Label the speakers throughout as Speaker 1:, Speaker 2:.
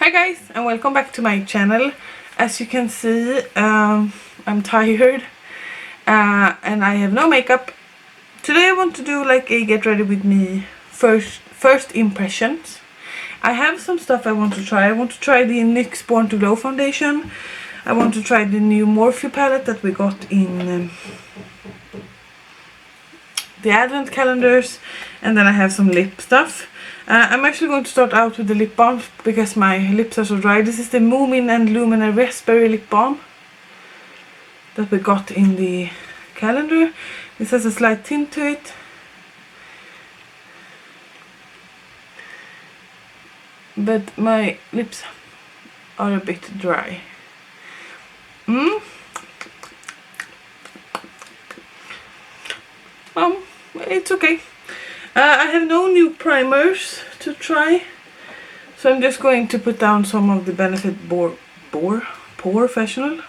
Speaker 1: Hi guys, and welcome back to my channel. As you can see, I'm tired and I have no makeup. Today I want to do like a get ready with me first impressions. I have some stuff I want to try. I want to try the NYX Born to Glow foundation. I want to try the new Morphe palette that we got in the advent calendars, and then I have some lip stuff. I'm actually going to start out with the lip balm because my lips are so dry. This is the Moomin and Lumene raspberry lip balm that we got in the calendar. This has a slight tint to it. But my lips are a bit dry. It's okay. I have no new primers to try, so I'm just going to put down some of the Benefit Porefessional.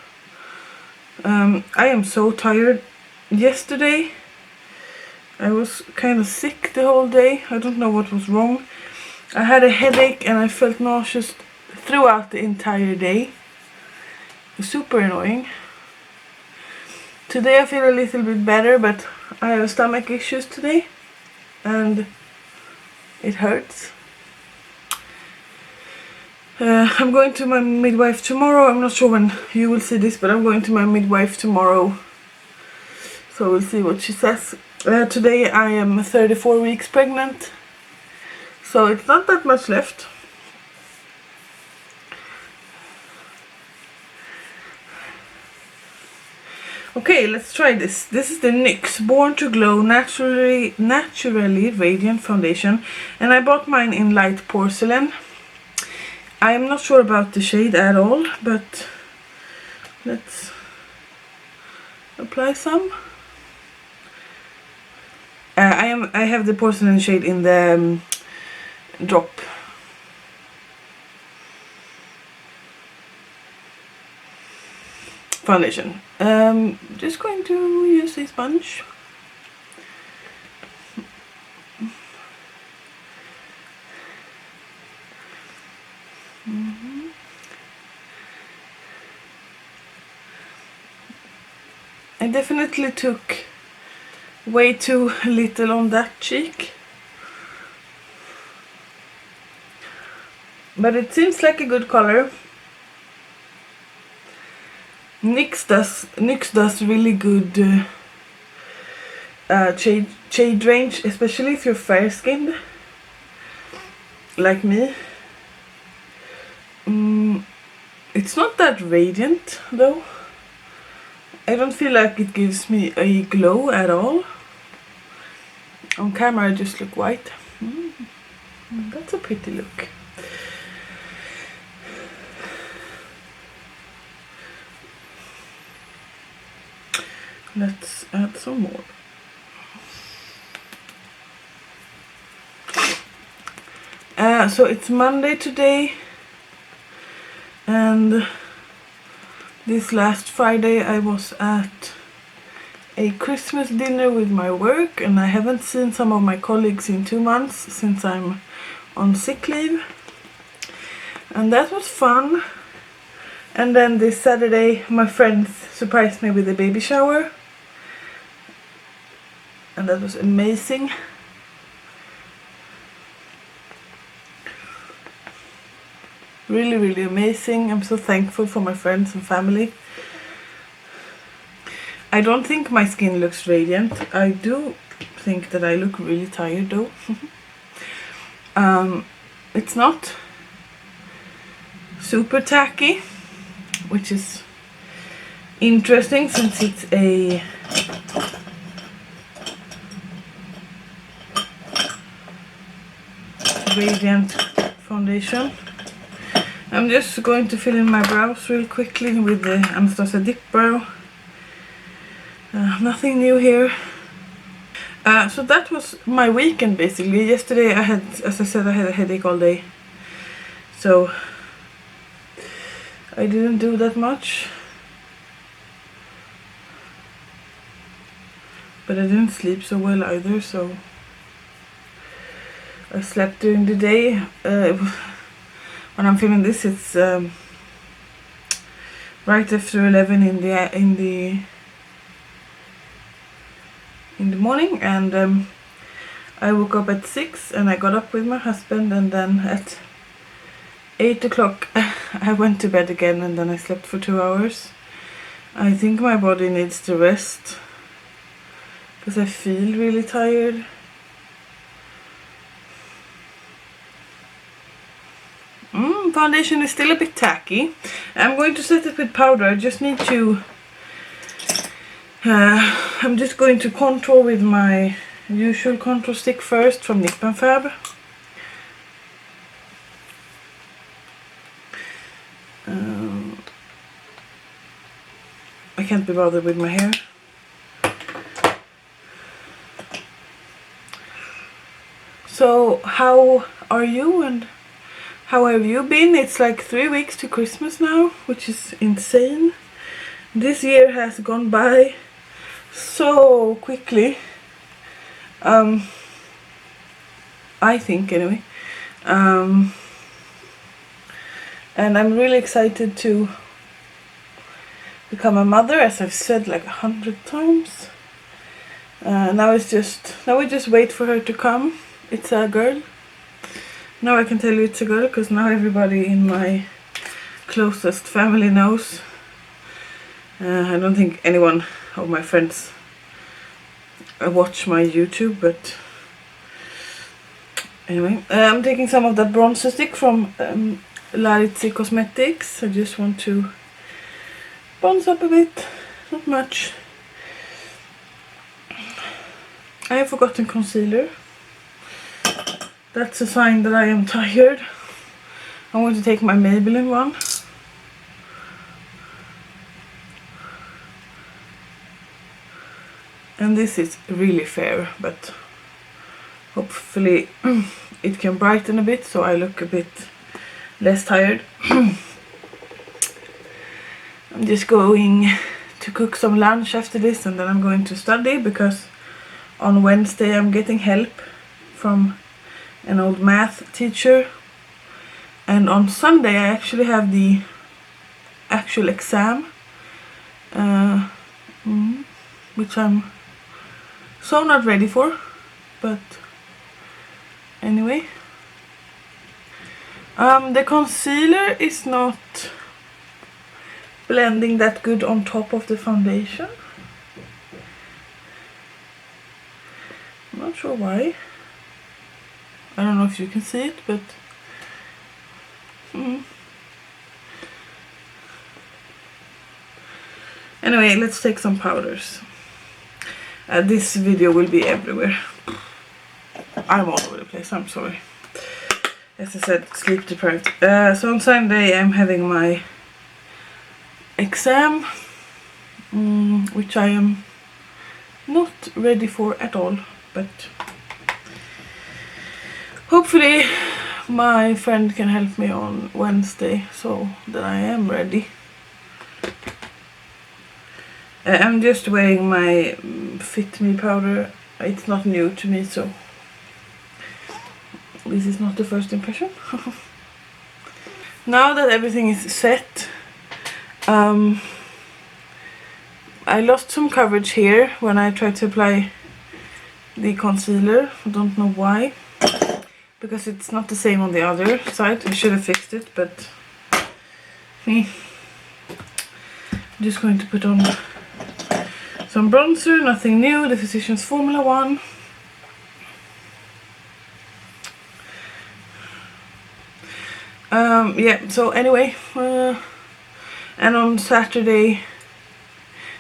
Speaker 1: I am so tired. Yesterday I was kind of sick the whole day. I don't know what was wrong. I had a headache and I felt nauseous throughout the entire day. It was super annoying. Today I feel a little bit better, but I have stomach issues today and it hurts. I'm going to my midwife tomorrow. I'm not sure when you will see this, but I'm going to my midwife tomorrow, so we'll see what she says. Today I am 34 weeks pregnant, so it's not that much left. Okay, let's try this. This is the NYX Born to Glow Naturally Radiant Foundation, and I bought mine in light porcelain. I am not sure about the shade at all, but let's apply some. I have the porcelain shade in the drop. Foundation. Just going to use a sponge. I definitely took way too little on that cheek, but it seems like a good color. NYX does really good shade range, especially if you're fair skinned like me. It's not that radiant though. I don't feel like it gives me a glow at all. On camera I just look white. That's a pretty look. Let's add some more. So it's Monday today, and this last Friday I was at a Christmas dinner with my work, and I haven't seen some of my colleagues in 2 months since I'm on sick leave, and that was fun. And then this Saturday my friends surprised me with a baby shower, and that was amazing. Really, really amazing. I'm so thankful for my friends and family. I don't think my skin looks radiant. I do think that I look really tired though. It's not super tacky, which is interesting since it's a radiant foundation. I'm just going to fill in my brows real quickly with the Anastasia Dip Brow. Nothing new here. So that was my weekend basically. Yesterday I had, as I said, I had a headache all day, so I didn't do that much. But I didn't sleep so well either, so I slept during the day. when I'm filming this, it's right after 11 in the morning, and I woke up at 6 and I got up with my husband, and then at 8 o'clock I went to bed again, and then I slept for 2 hours. I think my body needs to rest because I feel really tired. Foundation is still a bit tacky. I'm going to set it with powder. I just need to I'm just going to contour with my usual contour stick first from Nip+Fab. I can't be bothered with my hair. So how are you, and how have you been? It's like 3 weeks to Christmas now, which is insane. This year has gone by so quickly. I think anyway. And I'm really excited to become a mother, as I've said like 100 times. Now we just wait for her to come. It's a girl. Now I can tell you it's a girl, because now everybody in my closest family knows. I don't think anyone of my friends watch my YouTube, but anyway. I'm taking some of that bronzer stick from Laritzy Cosmetics. I just want to bronze up a bit, not much. I have forgotten concealer. That's a sign that I am tired. I'm going to take my Maybelline one. And this is really fair, but hopefully it can brighten a bit so I look a bit less tired. I'm just going to cook some lunch after this, and then I'm going to study, because on Wednesday I'm getting help from an old math teacher, and on Sunday I actually have the actual exam, which I'm so not ready for, but anyway. The concealer is not blending that good on top of the foundation. I'm not sure why. I don't know if you can see it, but anyway, let's take some powders. This video will be everywhere. I'm all over the place, I'm sorry. As I said, sleep deprived. So on Sunday I'm having my exam, which I am not ready for at all, but hopefully my friend can help me on Wednesday so that I am ready. I'm just wearing my Fit Me powder. It's not new to me, so this is not the first impression. Now that everything is set, I lost some coverage here when I tried to apply the concealer. I don't know why, because it's not the same on the other side. I should have fixed it, but I'm just going to put on some bronzer, nothing new, the Physicians Formula 1. Yeah, so anyway, and on Saturday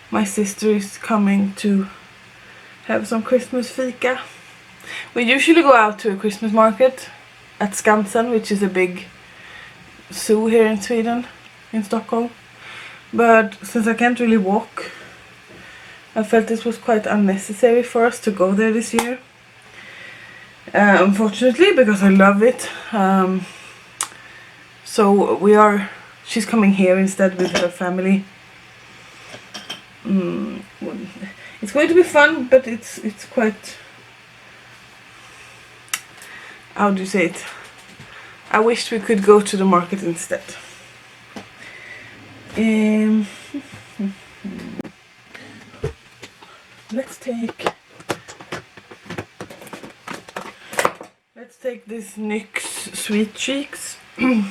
Speaker 1: my sister is coming to have some Christmas fika. We usually go out to a Christmas market at Skansen, which is a big zoo here in Sweden, in Stockholm. But since I can't really walk, I felt this was quite unnecessary for us to go there this year. Unfortunately, because I love it. So she's coming here instead with her family. It's going to be fun, but it's quite, how do you say it? I wished we could go to the market instead. Let's take this NYX Sweet Cheeks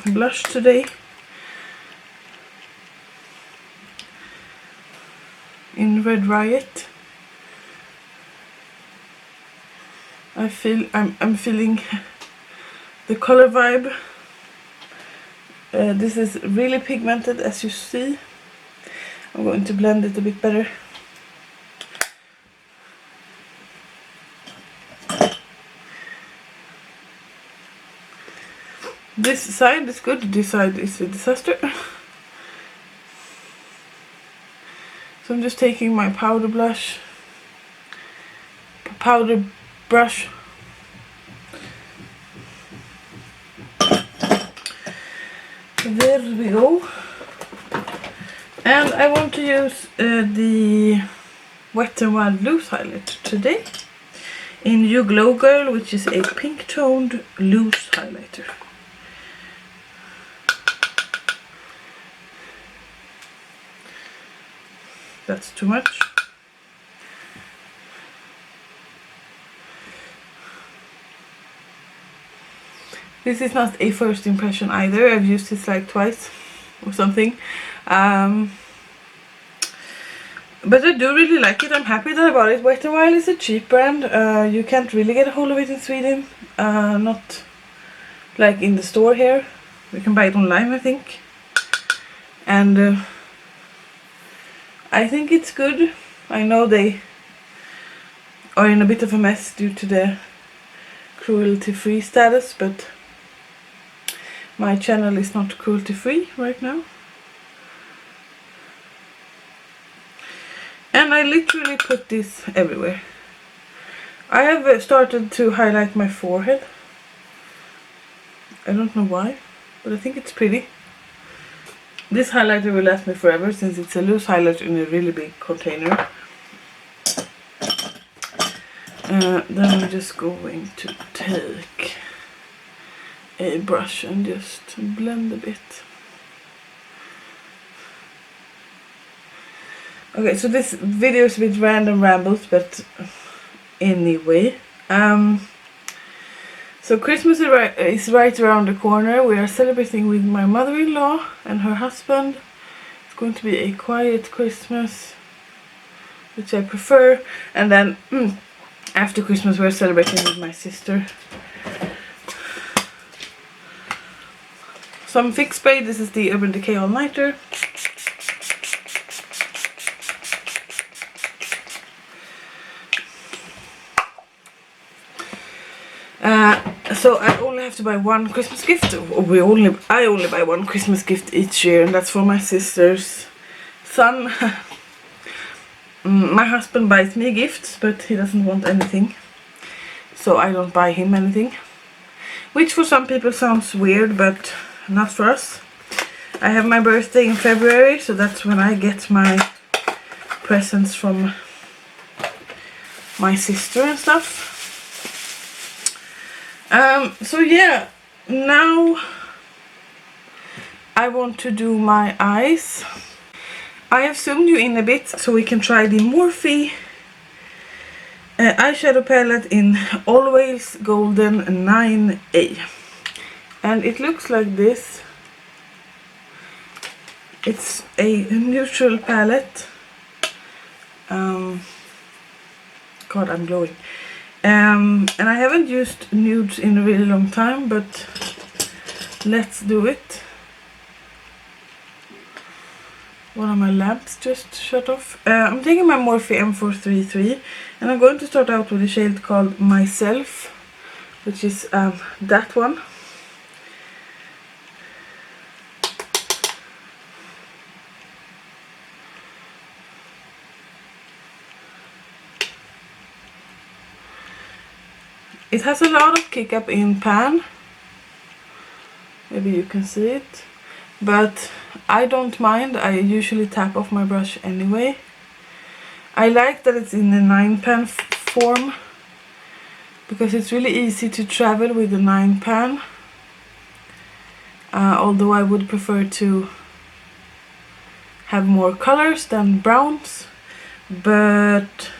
Speaker 1: blush today. In Red Riot. I'm feeling the color vibe. This is really pigmented, as you see. I'm going to blend it a bit better. This side is good, this side is a disaster. So I'm just taking my powder brush. There we go. And I want to use the Wet n Wild loose highlighter today in You Glow Girl, which is a pink toned loose highlighter. That's too much. This is not a first impression either. I've used this like twice or something. But I do really like it. I'm happy that I bought it. Wet n Wild is a cheap brand. You can't really get a hold of it in Sweden. Not like in the store here. You can buy it online, I think. And I think it's good. I know they are in a bit of a mess due to the cruelty-free status, but my channel is not cruelty-free right now. And I literally put this everywhere. I have started to highlight my forehead. I don't know why, but I think it's pretty. This highlighter will last me forever since it's a loose highlighter in a really big container. Then I'm just going to take a brush and just blend a bit. Okay, so this video is a bit random rambles, but anyway. So Christmas is right around the corner. We are celebrating with my mother-in-law and her husband. It's going to be a quiet Christmas, which I prefer. And then after Christmas we're celebrating with my sister. Some fix spray. This is the Urban Decay All Nighter. So I only have to buy one Christmas gift, or I only buy one Christmas gift each year, and that's for my sister's son. My husband buys me gifts, but he doesn't want anything, so I don't buy him anything, which for some people sounds weird, but not for us. I have my birthday in February, so that's when I get my presents from my sister and stuff. So yeah, now I want to do my eyes. I have zoomed you in a bit so we can try the Morphe eyeshadow palette in Always Golden 9A. And it looks like this. It's a neutral palette. God, I'm glowing. And I haven't used nudes in a really long time, but let's do it. One of my lamps just shut off. I'm taking my Morphe M433 and I'm going to start out with a shade called Myself, which is that one. It has a lot of kick up in pan. Maybe you can see it. But I don't mind. I usually tap off my brush anyway. I like that it's in the 9-pan form, because it's really easy to travel with the 9-pan. although I would prefer to have more colors than browns, but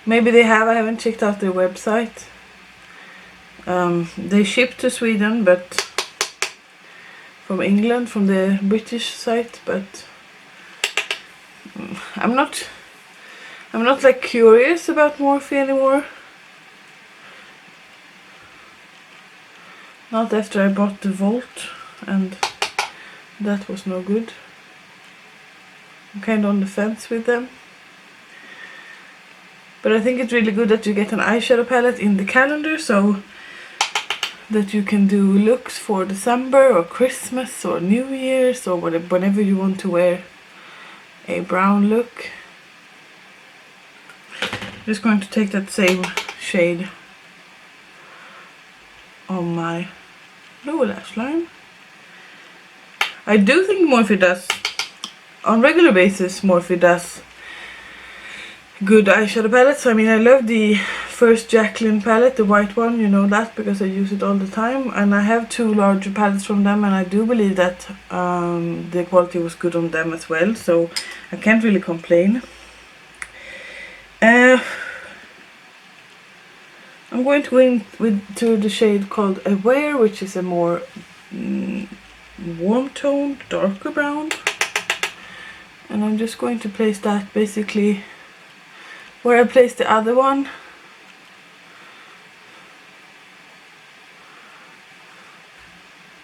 Speaker 1: maybe they have. I haven't checked out their website. They ship to Sweden, but from England, from the British site, but I'm not like curious about Morphe anymore. Not after I bought the Volt, and that was no good. I'm kind of on the fence with them. But I think it's really good that you get an eyeshadow palette in the calendar, so that you can do looks for December or Christmas or New Year's or whenever you want to wear a brown look. I'm just going to take that same shade on my lower lash line. I do think Morphe does, on regular basis, Morphe does good eyeshadow palettes. I mean, I love the first Jacqueline palette, the white one, you know that, because I use it all the time, and I have 2 larger palettes from them, and I do believe that the quality was good on them as well, so I can't really complain. I'm going to go in to the shade called Aware, which is a more warm toned, darker brown, and I'm just going to place that basically where I placed the other one.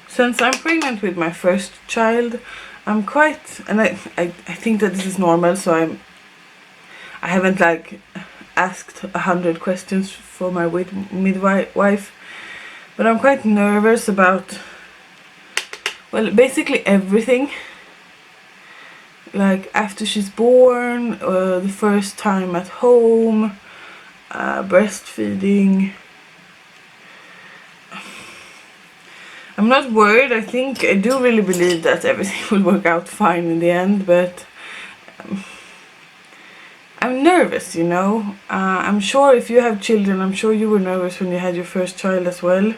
Speaker 1: Since I'm pregnant with my first child, I'm quite, and I think that this is normal, so I haven't like asked 100 questions for my midwife, but I'm quite nervous about, well, basically everything. Like after she's born, the first time at home, breastfeeding. I'm not worried. I do really believe that everything will work out fine in the end, but I'm nervous, you know. I'm sure if you have children, I'm sure you were nervous when you had your first child as well.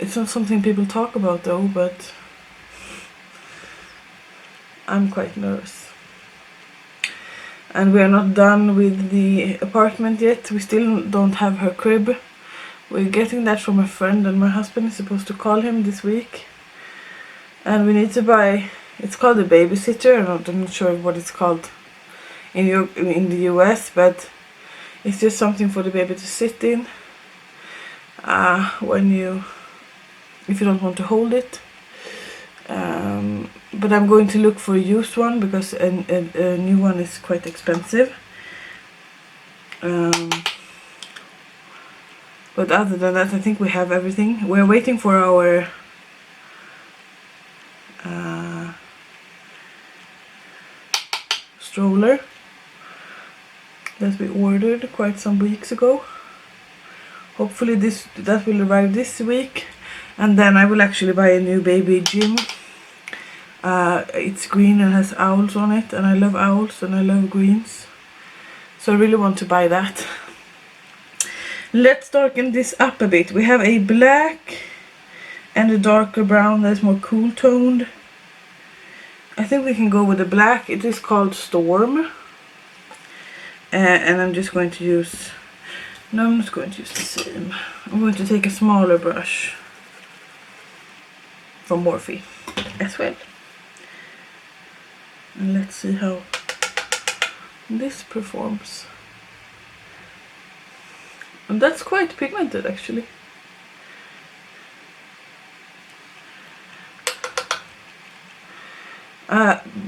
Speaker 1: It's not something people talk about though, but I'm quite nervous. And we are not done with the apartment yet. We still don't have her crib. We're getting that from a friend, and my husband is supposed to call him this week. And we need to buy, it's called a babysitter. I'm not sure what it's called in the US, but it's just something for the baby to sit in if you don't want to hold it. But I'm going to look for a used one because a new one is quite expensive. But other than that, I think we have everything. We're waiting for our stroller that we ordered quite some weeks ago. Hopefully that will arrive this week, and then I will actually buy a new baby gym. It's green and has owls on it, and I love owls and I love greens, so I really want to buy that. Let's darken this up a bit. We have a black and a darker brown that's more cool toned. I think we can go with the black. It is called Storm, and I'm just going to use, no, I'm not going to use the same. I'm going to take a smaller brush from Morphe as well. And let's see how this performs. And that's quite pigmented actually.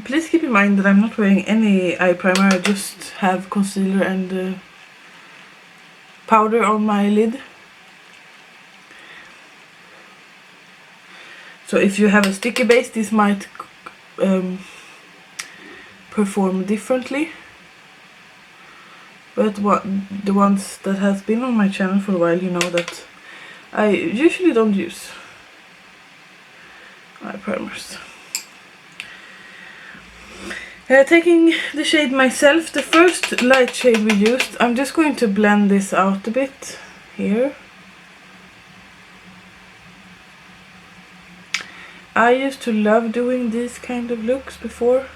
Speaker 1: Please keep in mind that I'm not wearing any eye primer. I just have concealer and powder on my lid. So if you have a sticky base, this might perform differently. But the ones that has been on my channel for a while, you know that I usually don't use eye primers. Taking the shade Myself, the first light shade we used, I'm just going to blend this out a bit here. I used to love doing these kind of looks before.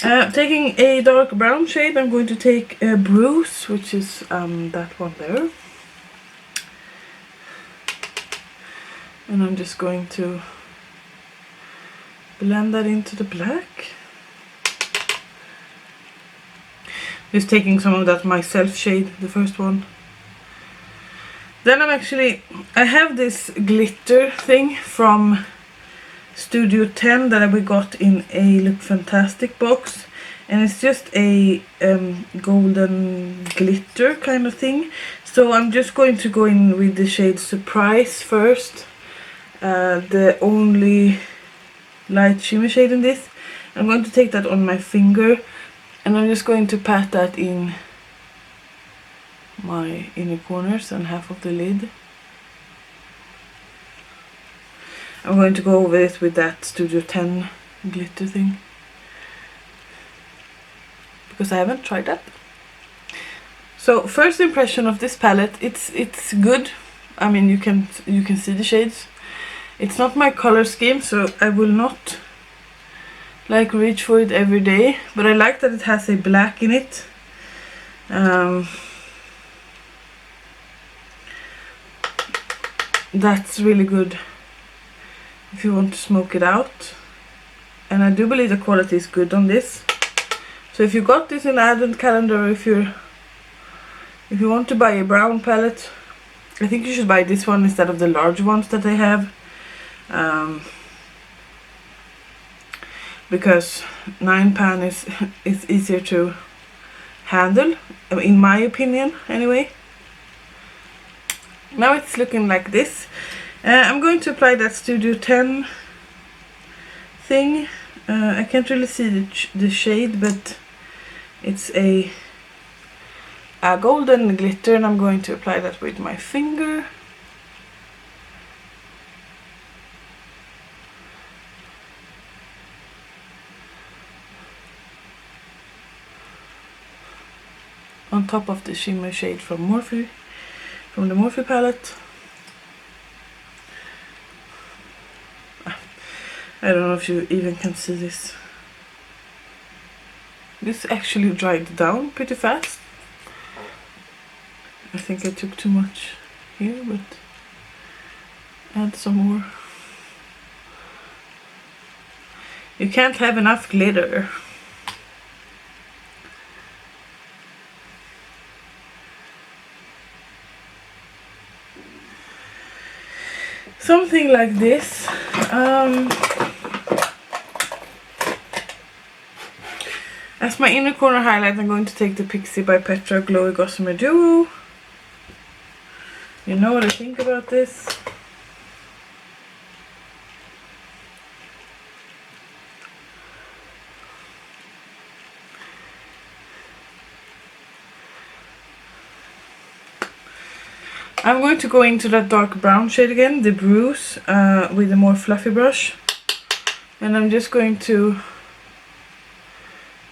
Speaker 1: Taking a dark brown shade, I'm going to take a Bruise, which is that one there. And I'm just going to blend that into the black. Just taking some of that Myself shade, the first one. Then I have this glitter thing from Studio 10 that we got in a Look Fantastic box. And it's just a golden glitter kind of thing. So I'm just going to go in with the shade Surprise first. The only light shimmer shade in this. I'm going to take that on my finger. And I'm just going to pat that in my inner corners and half of the lid. I'm going to go over it with that Studio 10 glitter thing, because I haven't tried that. So first impression of this palette, it's good. I mean, you can see the shades. It's not my color scheme, so I will not like reach for it every day, but I like that it has a black in it. That's really good if you want to smoke it out, and I do believe the quality is good on this. So if you got this in advent calendar, or if you want to buy a brown palette, I think you should buy this one instead of the large ones that they have. Because 9-pan is easier to handle, in my opinion anyway. Now it's looking like this. I'm going to apply that Studio 10 thing. I can't really see the shade, but it's a golden glitter, and I'm going to apply that with my finger. On top of the shimmer shade from Morphe, from the Morphe palette. I don't know if you even can see this. This actually dried down pretty fast. I think I took too much here, but add some more. You can't have enough glitter. Something like this. As my inner corner highlight, I'm going to take the Pixi by Petra Glowy Gossumer Duo. You know what I think about this. I'm going to go into that dark brown shade again, the Bruise, with a more fluffy brush. And I'm just going to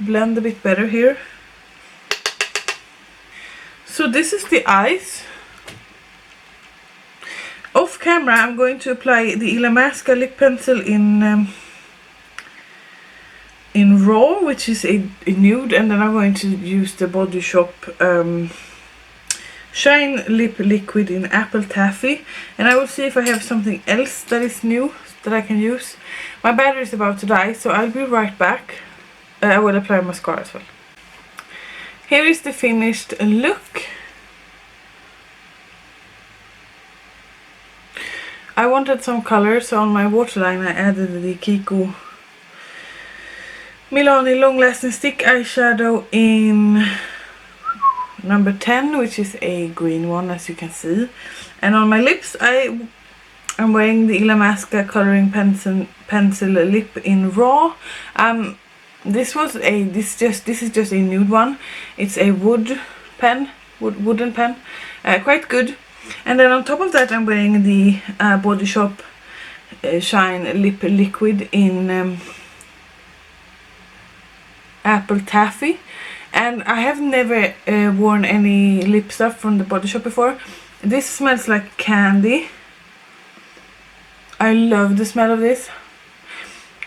Speaker 1: blend a bit better here. So this is the eyes. Off camera, I'm going to apply the Illamasqua lip pencil in Raw, which is a nude, and then I'm going to use the Body Shop Shine Lip Liquid in Apple Taffy, and I will see if I have something else that is new that I can use. My battery is about to die, so I'll be right back. I will apply mascara as well. Here is the finished look. I wanted some color, so on my waterline I added the KIKO Milano Long Lasting Stick eyeshadow in number 10, which is a green one, as you can see. And on my lips I'm wearing the Illamasqua coloring pencil lip in Raw. This is just a nude one. It's a wooden pen, quite good. And then on top of that, I'm wearing the Body Shop Shine Lip Liquid in apple taffy, and I have never worn any lip stuff from the Body Shop before. This smells like candy. I love the smell of this,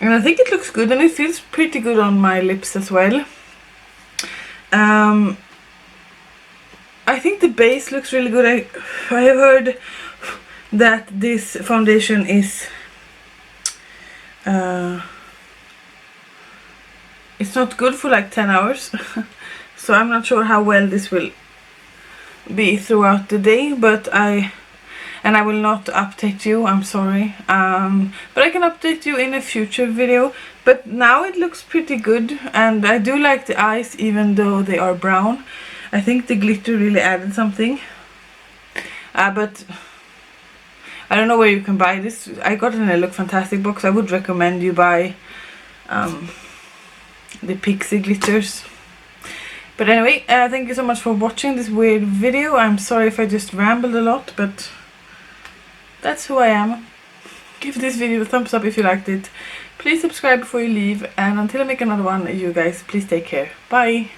Speaker 1: and I think it looks good, and it feels pretty good on my lips as well. I think the base looks really good. I have heard that this foundation is it's not good for like 10 hours. So I'm not sure how well this will be throughout the day, but I will not update you, I'm sorry. But I can update you in a future video. But now it looks pretty good, and I do like the eyes even though they are brown. I think the glitter really added something. But I don't know where you can buy this. I got it in a Look Fantastic box. I would recommend you buy the Pixi glitters. But anyway, thank you so much for watching this weird video. I'm sorry if I just rambled a lot, but that's who I am. Give this video a thumbs up if you liked it. Please subscribe before you leave, and until I make another one, you guys, please take care. Bye!